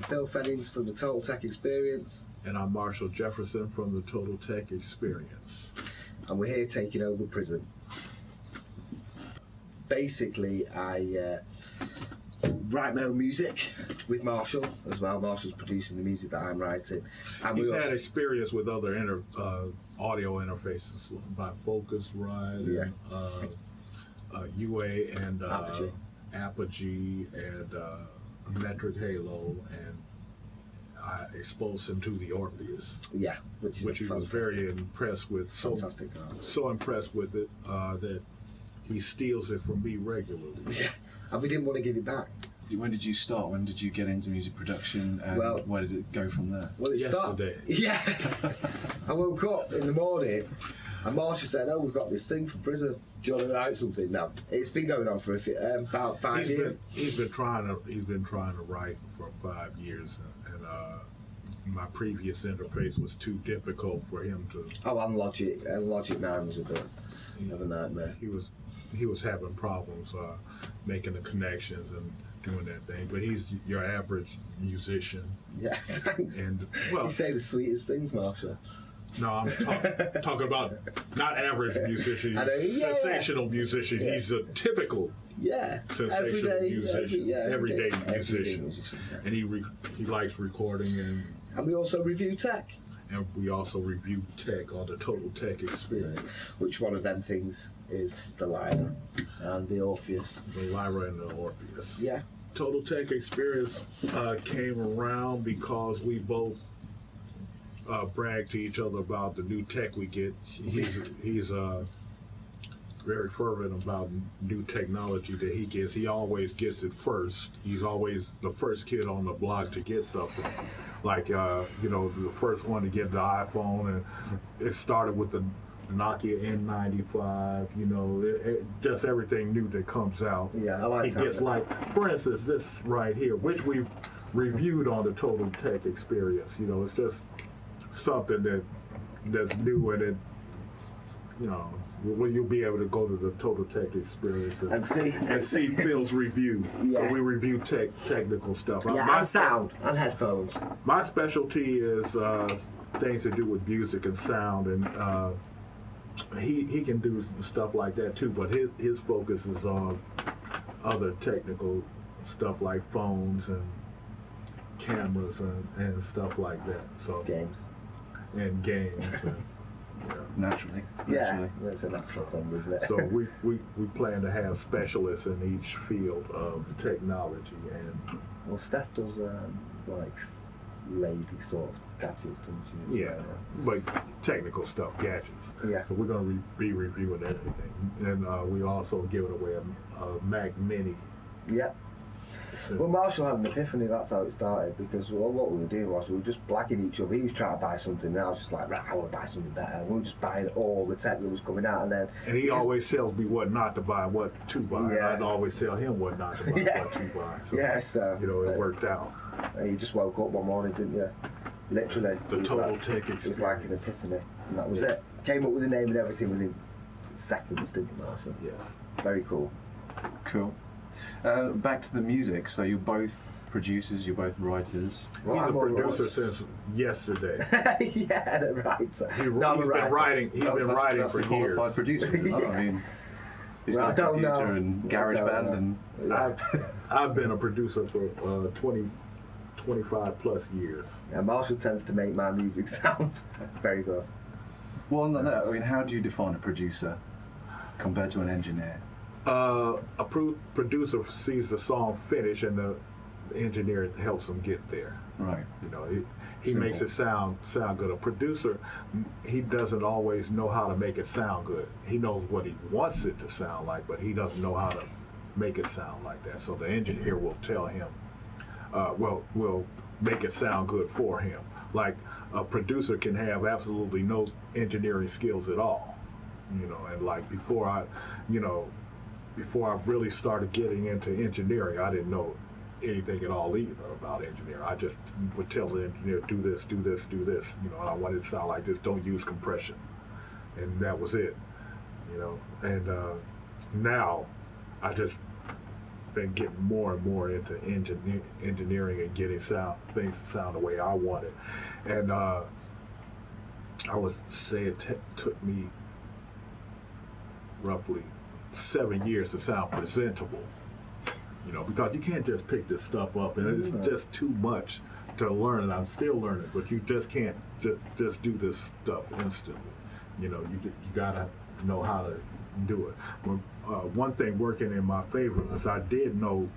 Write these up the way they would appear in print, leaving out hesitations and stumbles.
I'm Phil Fennings from the Total Tech Experience. And I'm Marshall Jefferson from the Total Tech Experience. And we're here taking over prison. Basically, I write my own music with Marshall as well. Marshall's producing the music that I'm writing. And He's had experience with other audio interfaces by Focusrite, and UA, and Apogee, and Metric Halo, and I exposed him to the Orpheus. Yeah, which he was very impressed with. Fantastic. So impressed with it that he steals it from me regularly. Yeah, and we didn't want to give it back. When did you start? When did you get into music production, and where did it go from there? Well, it yesterday. Yeah. I woke up in the morning and Marshall said, "Oh, we've got this thing for prison. Do you want to write something?" No, it's been going on for about 5 years. He's been trying to write for 5 years, and my previous interface was too difficult for him to. Oh, and Logic 9 was a bit of a nightmare. He was having problems making the connections and doing that thing, but he's your average musician. Yeah, and you say the sweetest things, Marshall. No, I'm talking about not average musician. He's sensational musician. Yeah. He's a typical sensational musician, everyday musician. And he likes recording, and we also review tech. And we also review tech on the Total Tech Experience. Which one of them things is the Lyra and the Orpheus? The Lyra and the Orpheus. Yeah. Total Tech Experience came around because we both brag to each other about the new tech we get. He's very fervent about new technology that he gets. He always gets it first. He's always the first kid on the block to get something. Like the first one to get the iPhone, and it started with the Nokia N95. Just everything new that comes out. Yeah, I like that. He gets for instance, this right here, which we reviewed on the Total Tech Experience. It's just something that's new, and when you'll be able to go to the Total Tech Experience and see Phil's review. Yeah. So we review technical stuff. Yeah, and sound and headphones. My specialty is things to do with music and sound, and he can do stuff like that too. But his focus is on other technical stuff like phones and cameras and stuff like that. So games. And games. Naturally. Yeah, that's a natural thing, isn't it? So we plan to have specialists in each field of technology. And Steph does lady sort of gadgets, doesn't she? Yeah, but technical stuff, gadgets. Yeah. So we're going to be reviewing everything, and we also giving away a Mac Mini. Yeah. Well, Marshall had an epiphany, that's how it started, because what we were doing was we were just blagging each other. He was trying to buy something, and I was just like, right, I want to buy something better. And we were just buying all the tech that was coming out, and he always tells me what not to buy, what to buy. Yeah. I'd always tell him what not to buy, what to buy. So, it worked out. You just woke up one morning, didn't you? Literally. The Total Tech Experience. It was like an epiphany, and that was it. Came up with a name and everything within seconds, didn't you, Marshall? Yes. Very cool. Cool. Back to the music. So you're both producers, you're both writers. Well, he's a producer since yesterday. Yeah, right. So he's been writing. He's been writing for years. Qualified producer. I mean, he's got a computer and GarageBand, and I've been a producer for 25 plus years. Yeah, Marshall tends to make my music sound very good. Well, on that note, I mean, how do you define a producer compared to an engineer? A producer sees the song finish, and the engineer helps him get there. Right. He makes it sound good. A producer, he doesn't always know how to make it sound good. He knows what he wants it to sound like, but he doesn't know how to make it sound like that. So the engineer will tell him, will make it sound good for him. Like a producer can have absolutely no engineering skills at all. And like before I really started getting into engineering, I didn't know anything at all either about engineering. I just would tell the engineer, do this, do this, do this. And I want it to sound like this, don't use compression. And that was it. And now I just been getting more and more into engineering and getting things to sound the way I want it. And I would say it took me roughly 7 years to sound presentable. Because you can't just pick this stuff up, and it's just too much to learn. And I'm still learning, but you just can't just do this stuff instantly. You gotta know how to do it. One thing working in my favor is I did know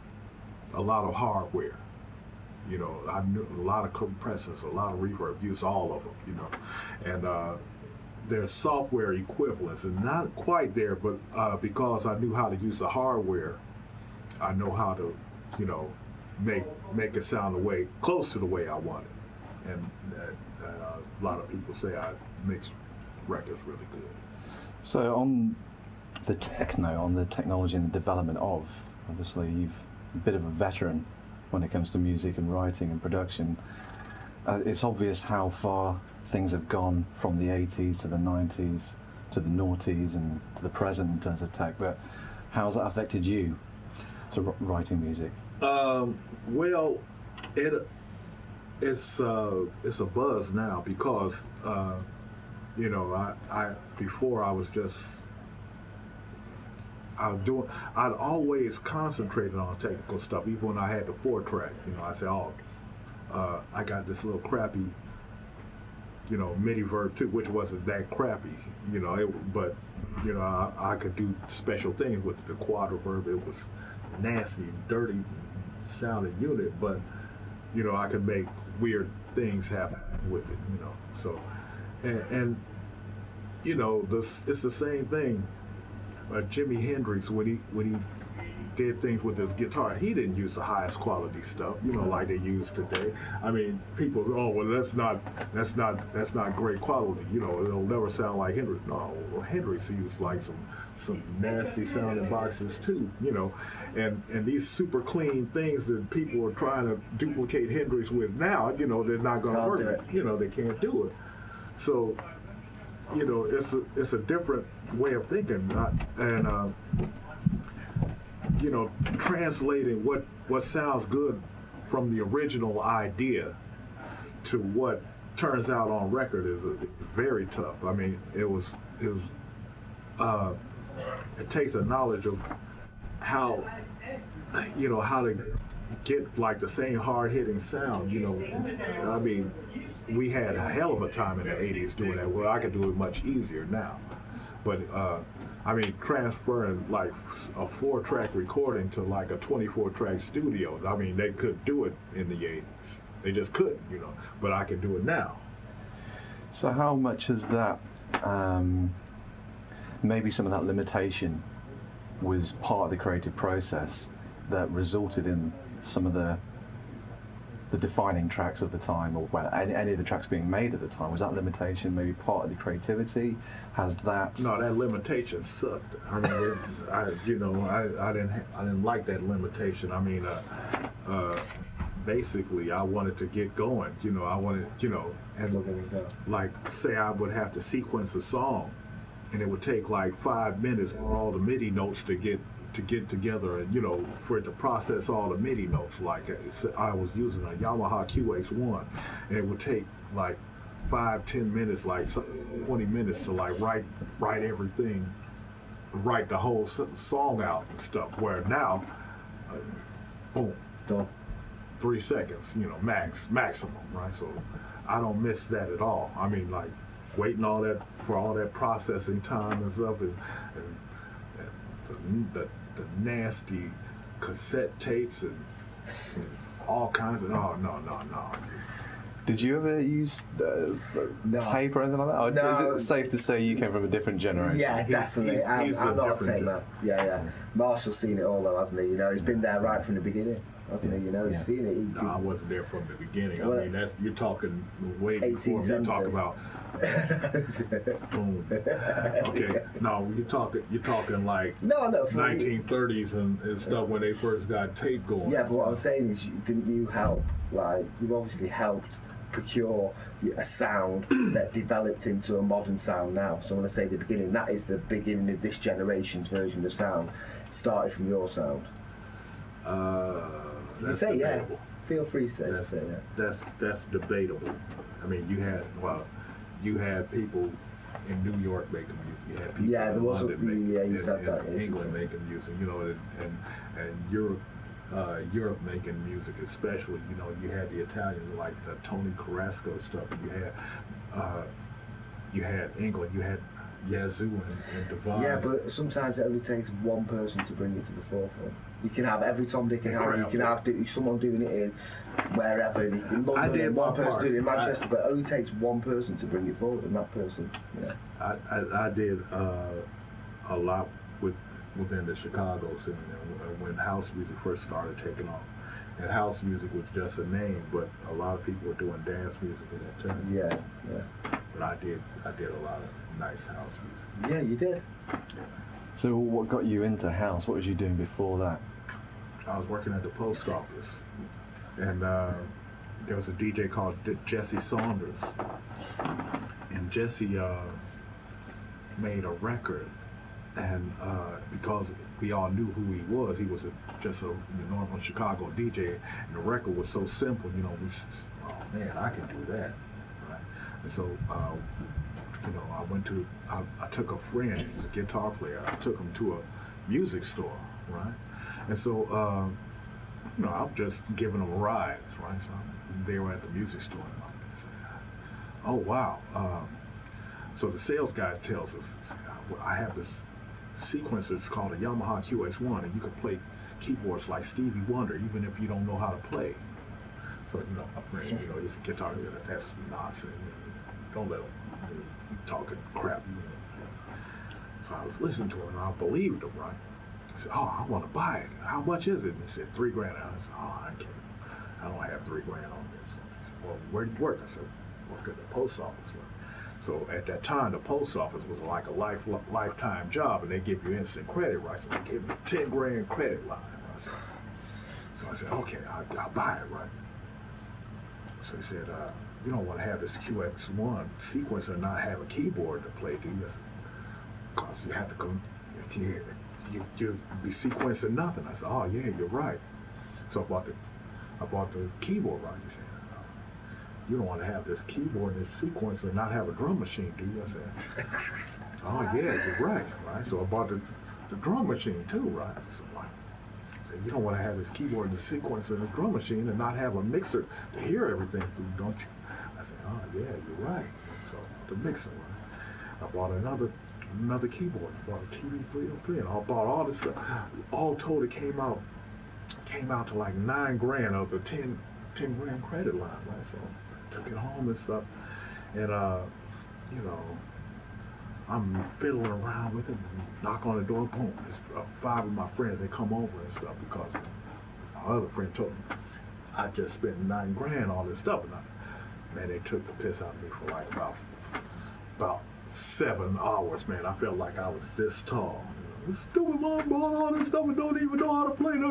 a lot of hardware. I knew a lot of compressors, a lot of reverb, used all of them. And there's software equivalents, and not quite there, but because I knew how to use the hardware, I know how to, make it sound close to the way I want it. And a lot of people say I mix records really good. So on the technology and the development of, obviously you've a bit of a veteran when it comes to music and writing and production. It's obvious how far things have gone from the 80s to the 90s to the noughties and to the present in terms of tech, but how's that affected you to writing music? Well, it's a buzz now because I before I was just I'd always concentrated on technical stuff, even when I had the 4-track. I said, I got this little crappy MIDI verb too, which wasn't that crappy, but I could do special things with the quadra verb. It was nasty, dirty sounding unit, but I could make weird things happen with it, So, and it's the same thing. Jimi Hendrix, when he did things with his guitar, he didn't use the highest quality stuff, like they use today. I mean, people, well, that's not great quality. It'll never sound like Hendrix. No, Hendrix used like some nasty sounding boxes too, and these super clean things that people are trying to duplicate Hendrix with now, they're not going to work. They can't do it. So, it's a different way of thinking, and translating what sounds good from the original idea to what turns out on record is very tough. I mean, it takes a knowledge of how to get like the same hard-hitting sound. I mean, we had a hell of a time in the 80s doing that. Well, I could do it much easier now. But, transferring like a 4-track recording to like a 24-track studio, I mean, they could do it in the 80s. They just couldn't, but I can do it now. So how much has that, maybe some of that limitation was part of the creative process that resulted in some of the defining tracks of the time, or any of the tracks being made at the time? Was that limitation maybe part of the creativity? Has that? No, that limitation sucked. I mean, I didn't like that limitation. I mean, basically, I wanted to get going. I wanted, and like say I would have to sequence a song, and it would take like 5 minutes for all the MIDI notes to get together, and for it to process all the MIDI notes. Like I was using a Yamaha QX1, and it would take like 5-10 minutes, like 20 minutes to like write everything, write the whole song out and stuff. Where now, boom, done. 3 seconds, maximum, right? So I don't miss that at all. I mean, like waiting all that processing time and stuff, and the nasty cassette tapes and all kinds of no. Did you ever use tape or anything like that? Or no. Is it safe to say you came from a different generation? Yeah, definitely. I'm not a tape man. Yeah. Marshall's seen it all though, hasn't he? He's been there right from the beginning, hasn't he? He's seen it. No, I wasn't there from the beginning. I mean, you're talking way before you talk about. Boom. Okay. No, you're talking like 1930s and stuff when they first got tape going. Yeah, but what I'm saying is, didn't you help? Like, you obviously helped procure a sound that developed into a modern sound now. So when I say the beginning, that is the beginning of this generation's version of sound. It started from your sound. That's say debatable. yeah. Feel free to say yeah. That's debatable. I mean, you had people in New York making music. You had people Yeah, there in was London you said that. in England making music. You know, and Europe making music, especially. You know, you had the Italians like the Tony Carrasco stuff. You had England. You had Yazoo and Devon. Yeah, but sometimes it only takes one person to bring it to the forefront. You can have every Tom, Dick and Harry. You can have someone doing it in wherever, in London, and one person doing it in Manchester, but it only takes one person to bring it forward, and that person, yeah. I did a lot within the Chicago scene when house music first started taking off. And house music was just a name, but a lot of people were doing dance music at that time. Yeah. But I did a lot of nice house music. Yeah, you did. So what got you into house? What was you doing before that? I was working at the post office, and there was a DJ called Jesse Saunders, and Jesse made a record, and because we all knew who he was just a normal Chicago DJ, and the record was so simple, you know, we said, oh man, I can do that, right? And so, you know, I took a friend, he was a guitar player, I took him to a music store, right? And so, you know, I'm just giving them rides, right? So they were at the music store, and I said, oh wow. So the sales guy tells us, I have this sequencer, it's called a Yamaha QX1, and you can play keyboards like Stevie Wonder, even if you don't know how to play. So, you know, my friend, you know, he's a guitar player, that's nonsense. Don't let him, you talking crap. You know. So I was listening to him, and I believed him, right? I said, oh, I want to buy it. How much is it? And he said, $3,000. I said, oh, I don't have $3,000 on this. He said, well, where do you work? I said, work at the post office. So at that time, the post office was like a lifetime job, and they give you instant credit, right? So they gave me $10,000 credit line. Right? So I said, okay, I'll buy it, right? So he said, you don't want to have this QX1 sequencer and not have a keyboard to play, do you? I said, because you have to come, you'd be sequencing nothing. I said, oh yeah, you're right. So I bought the keyboard, right? He said, you don't want to have this keyboard and this sequencer and not have a drum machine, do you? I said, oh yeah, you're right, right? So I bought the drum machine too, right? So I said, you don't want to have this keyboard and this sequencer and this drum machine and not have a mixer to hear everything through, don't you? I said, oh yeah, you're right. So the mixer, right? I bought another keyboard. I bought a TV303, and I bought all this stuff. All told, it came out to like $9,000 of the $10,000 credit line, right? So I took it home and stuff, and you know, I'm fiddling around with it. And knock on the door, boom! It's 5 of my friends. They come over and stuff because my other friend told me I just spent $9,000 on all this stuff, and man, they took the piss out of me for like about 7 hours, man. I felt like I was this tall. You know, stupid mom bought all this stuff and don't even know how to play the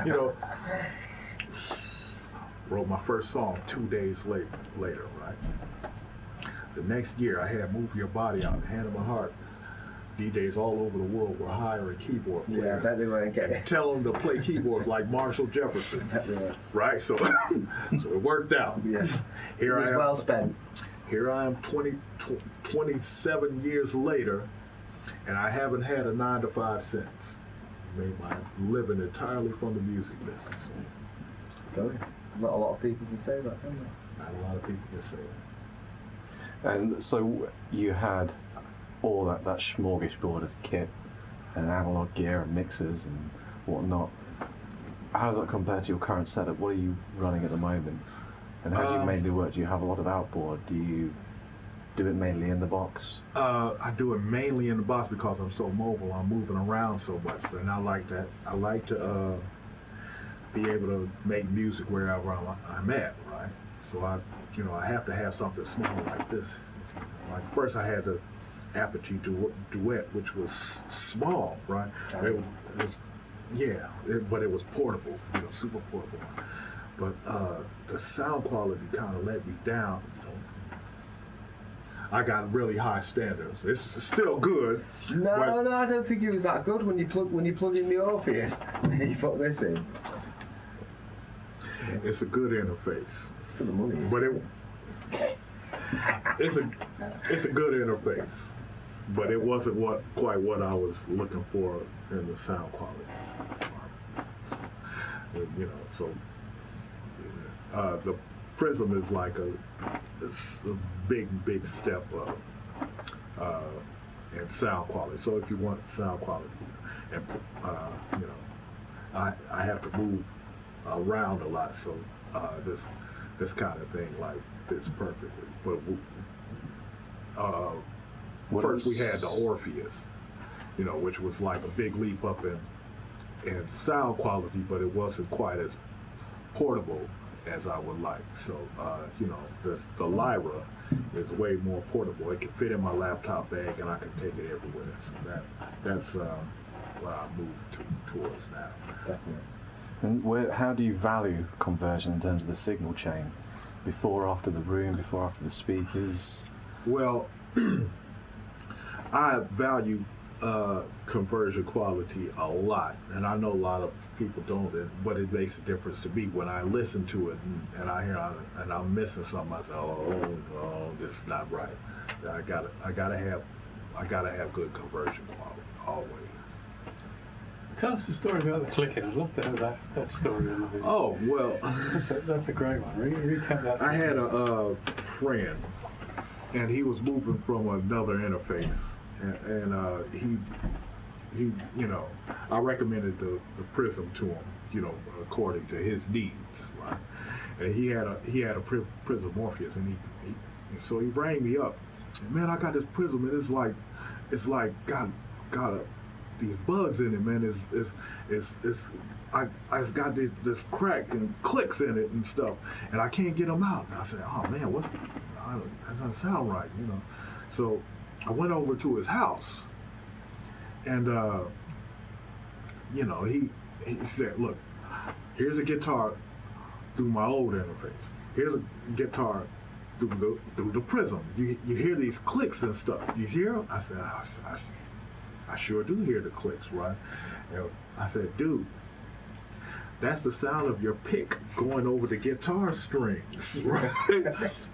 you know. Wrote my first song 2 days later, right? The next year I had Move Your Body out, Hand of My Heart. DJs all over the world were hiring keyboard players. Yeah, I bet they weren't getting. Tell them to play keyboards like Marshall Jefferson. Right? So it worked out. Yeah. Here it was I am. Well spent. Here I am 27 years later, and I haven't had a 9-to-5 since. Made my living entirely from the music business. Not a lot of people can say that, can they? Not a lot of people can say that. And so you had all that smorgasbord of kit and analog gear and mixers and whatnot. How does that compare to your current setup? What are you running at the moment? And how do you mainly work? Do you have a lot of outboard? Do you do it mainly in the box? I do it mainly in the box because I'm so mobile. I'm moving around so much, and I like that. I like to be able to make music wherever I'm at, right? So I have to have something small like this. Like first, I had the Apogee Duet, which was small, right? But it was portable, super portable. But the sound quality kind of let me down. So I got really high standards. It's still good. No, I don't think it was that good when you plug in the Orpheus and you put this in. It's a good interface. For the money. But it's a good interface. But it wasn't quite what I was looking for in the sound quality. So, the Prism is like it's a big step up in sound quality. So if you want sound quality, and I have to move around a lot, so this kind of thing like fits perfectly. But first we had the Orpheus, which was like a big leap up in sound quality, but it wasn't quite as portable as I would like. So, the Lyra is way more portable. It can fit in my laptop bag, and I can take it everywhere. So that's what I moved towards now. Definitely. And how do you value conversion in terms of the signal chain? Before, after the room, before, after the speakers? Well, I value conversion quality a lot, and I know a lot of people don't, but it makes a difference to me when I listen to it and I hear and I'm missing something. I say, oh, this is not right. I gotta have good conversion quality always. Tell us the story about the clicking. I'd love to hear that story on the video. Oh well, that's a great one. Recap that. I had a friend, and he was moving from another interface, and he I recommended the Prism to him, according to his needs, right? And he had a Prism Morpheus, and so he rang me up, and man, I got this Prism, and it's like got these bugs in it, man. It's got this crack and clicks in it and stuff, and I can't get them out. And I said, oh man, that doesn't sound right, So I went over to his house, and he said, look, here's a guitar through my old interface. Here's a guitar through the Prism. You hear these clicks and stuff. You hear them? I said, I sure do hear the clicks, right? And I said, dude, that's the sound of your pick going over the guitar strings, right?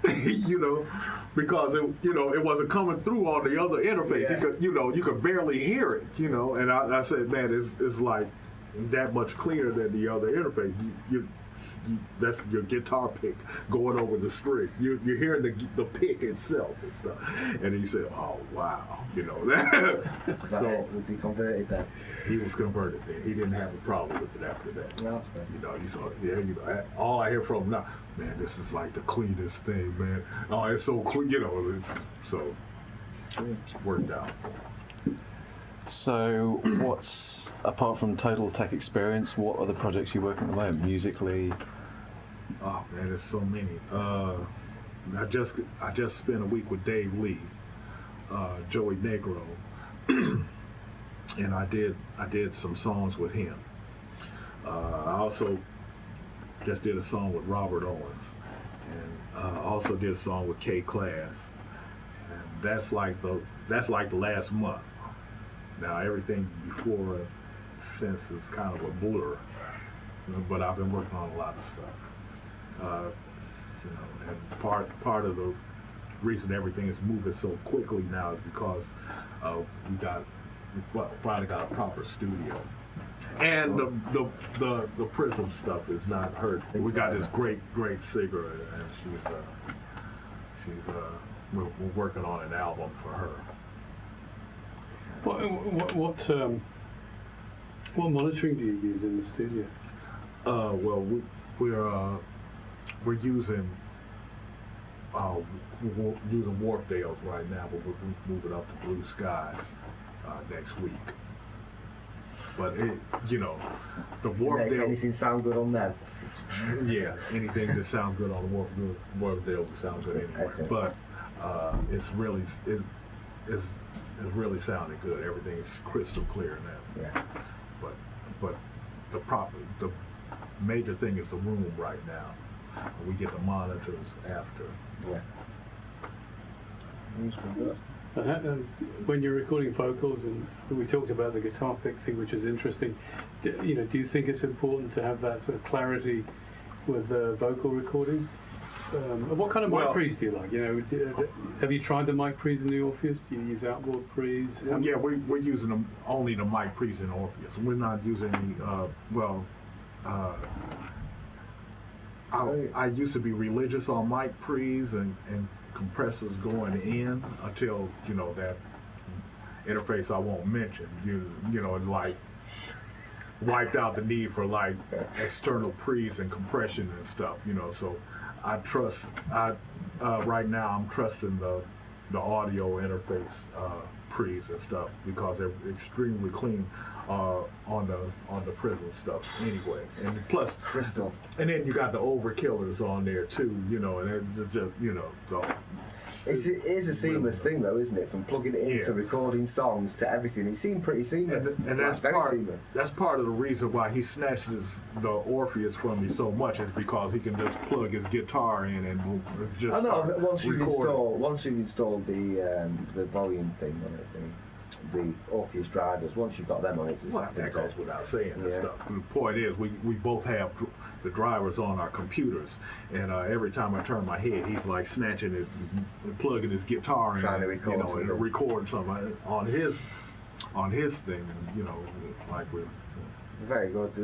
Because it wasn't coming through on the other interface. Yeah. You could barely hear it, And I said, man, it's like that much clearer than the other interface. That's your guitar pick going over the string. You're hearing the pick itself and stuff. And he said, "Oh wow, So was he converted then? He was converted then. He didn't have a problem with it after that. No, that's good. All I hear from him now, man, this is like the cleanest thing, man. Oh, it's so clean, so it worked out. So, what's, apart from Total Tech Experience, what other projects you work on at the moment, musically? Oh man, there's so many. I just spent a week with Dave Lee, Joey Negro, and I did some songs with him. I also just did a song with Robert Owens, and also did a song with K Class, and that's like the last month. Now everything before and since is kind of a blur, but I've been working on a lot of stuff. And part of the reason everything is moving so quickly now is because we finally got a proper studio, and the Prism stuff is not hurt. We got this great singer, and we're working on an album for her. What monitoring do you use in the studio? Well, we're using Wharfdales right now, but we're moving up to Blue Skies next week. But the Wharfdale. Make anything sound good on them? Yeah, anything that sounds good on the Wharfdales sounds good anyway. But it's really sounding good. Everything is crystal clear now. Yeah. But the major thing is the room right now. We get the monitors after. Yeah. It's been good. And when you're recording vocals, and we talked about the guitar pick thing, which is interesting. Do you think it's important to have that sort of clarity with vocal recording? What kind of mic pre's do you like? Have you tried the mic pre's in the Orpheus? Do you use outboard pre's? Yeah, we're using them only the mic pre's in Orpheus. We're not using any. I used to be religious on mic pre's and compressors going in until that interface I won't mention. Like wiped out the need for like external pre's and compression and stuff. So I trust. Right now I'm trusting the audio interface pre's and stuff because they're extremely clean on the Prism stuff anyway. And plus Crystal. And then you got the overkillers on there too. And it's just It is a seamless thing though, isn't it? From plugging it into recording songs to everything, it seemed pretty seamless. And that's very seamless. That's part of the reason why he snatches the Orpheus from me so much is because he can just plug his guitar in and just. I know. Once you've installed the volume thing on it, the Orpheus drivers, once you've got them on it, it's that goes without saying and stuff. The point is, we both have the drivers on our computers, and every time I turn my head, he's like snatching it and plugging his guitar in, trying to record and recording something on his thing, and like we're very good.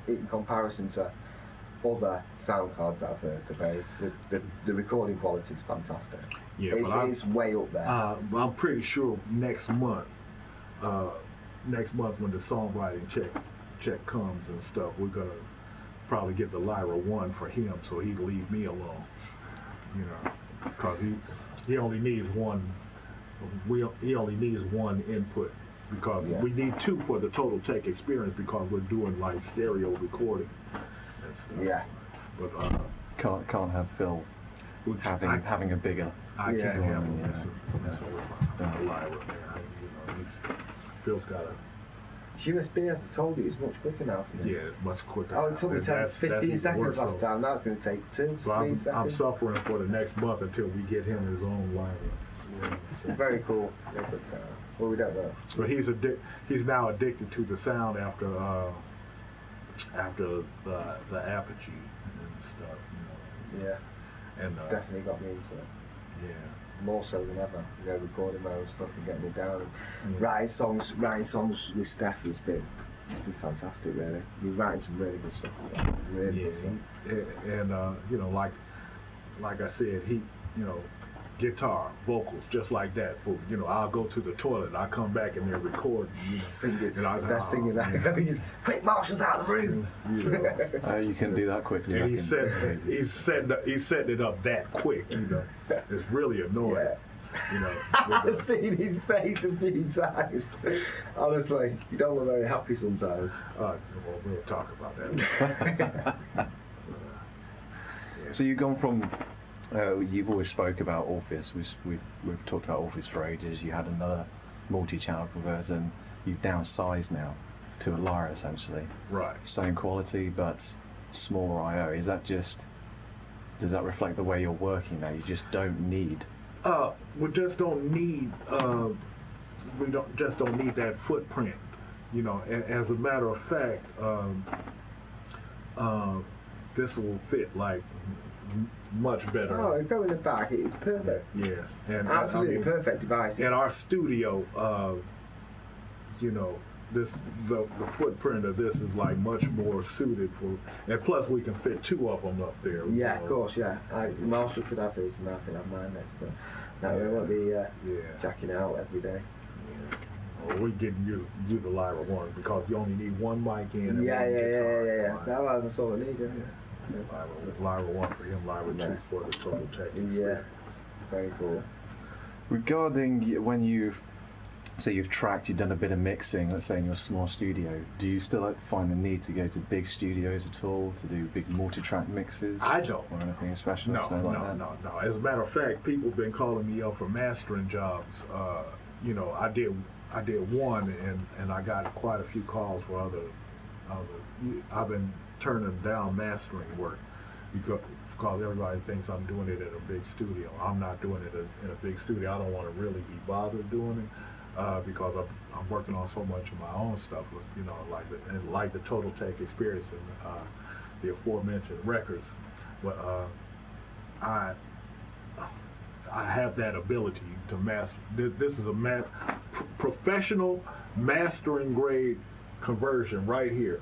In comparison to other sound cards that I've heard, the recording quality is fantastic. Yeah, it's way up there. I'm pretty sure next month when the songwriting check comes and stuff, we're gonna probably get the Lyra 1 for him, so he'd leave me alone. Because he only needs one. He only needs one input because we need two for the Total Tech experience because we're doing like stereo recording. And stuff. Yeah. But can't have Phil having a bigger. I can't have him messing with Lyra, man. Phil's got a. USB, as I told you, is much quicker now for him. Yeah, much quicker. Oh, it took me 15 seconds last time. Now it's going to take 2-3 seconds. I'm suffering for the next month until we get him his own Lyra. Very cool. Yeah, but, well, we don't know. But he's now addicted to the sound after the Apogee and stuff. Yeah. And definitely got me into it. Yeah. More so than ever, recording my own stuff and getting it down. And writing songs with Steph it's been fantastic, really. We're writing some really good stuff. Really good stuff. And like I said, he, guitar, vocals, just like that. For I'll go to the toilet, I come back and they're recording. Singing. And I start singing back. Quick, Marshall's out of the room. You can do that quickly. And he's setting it up that quick. It's really annoying. Yeah. I've seen his face a few times. Honestly, you don't look very happy sometimes. Well, we'll talk about that. So you've gone from. You've always spoke about Orpheus. We've talked about Orpheus for ages. You had another multi-channel converter. You've downsized now to a Lyra essentially. Right. Same quality but smaller I/O. Does that reflect the way you're working now? You just don't need. We just don't need. We don't need that footprint. As a matter of fact, this will fit like. Much better. Oh, go in the back. It's perfect. Yeah, and absolutely perfect device. In our studio, the footprint of this is like much more suited for, and plus we can fit 2 of them up there. Yeah, of course. Yeah, Marshall could have his, and I can have mine next to. Now we won't be jacking out every day. Well, we're getting you the Lyra 1 because you only need one mic in. And Yeah. That's all I need. Yeah. Lyra 1 for him, Lyra 2 for the Total Tech experience. Yeah, very cool. Regarding when you've tracked, you've done a bit of mixing, let's say in your small studio, do you still find the need to go to big studios at all to do big multi-track mixes? I don't. Or anything special? No. As a matter of fact, people have been calling me up for mastering jobs. I did one and I got quite a few calls for other I've been turning down mastering work because everybody thinks I'm doing it in a big studio. I'm not doing it in a big studio. I don't want to really be bothered doing it because I'm working on so much of my own stuff, with, you know, like the Total Tech experience and the aforementioned records. But I have that ability to master. This is a professional mastering grade conversion right here.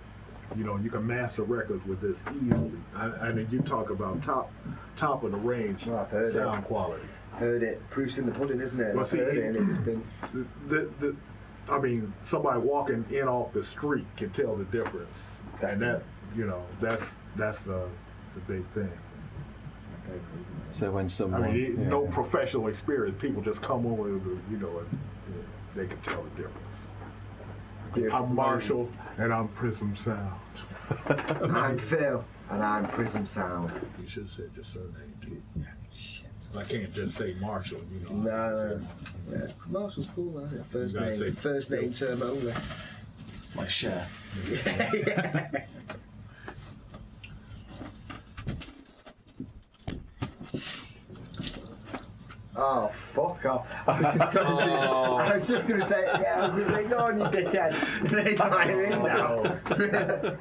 You know, you can master records with this easily. And then you talk about top of the range sound quality. Heard it. Proof's in the pudding, isn't it? Well, I've heard it, and it's been. I mean, somebody walking in off the street can tell the difference, Definitely. and that, you know, that's the big thing. So when someone, I mean, no professional experience, people just come over, you know, and they can tell the difference. Yeah. I'm Marshall, and I'm Prism Sound. I'm Phil, and I'm Prism Sound. You should have said your surname too. Shit. I can't just say Marshall, you know. No. Yeah, Marshall's cool, isn't it? First name term only. My share. Oh, fuck off. I was just going to say, go on, you dickhead. And he's like, me now.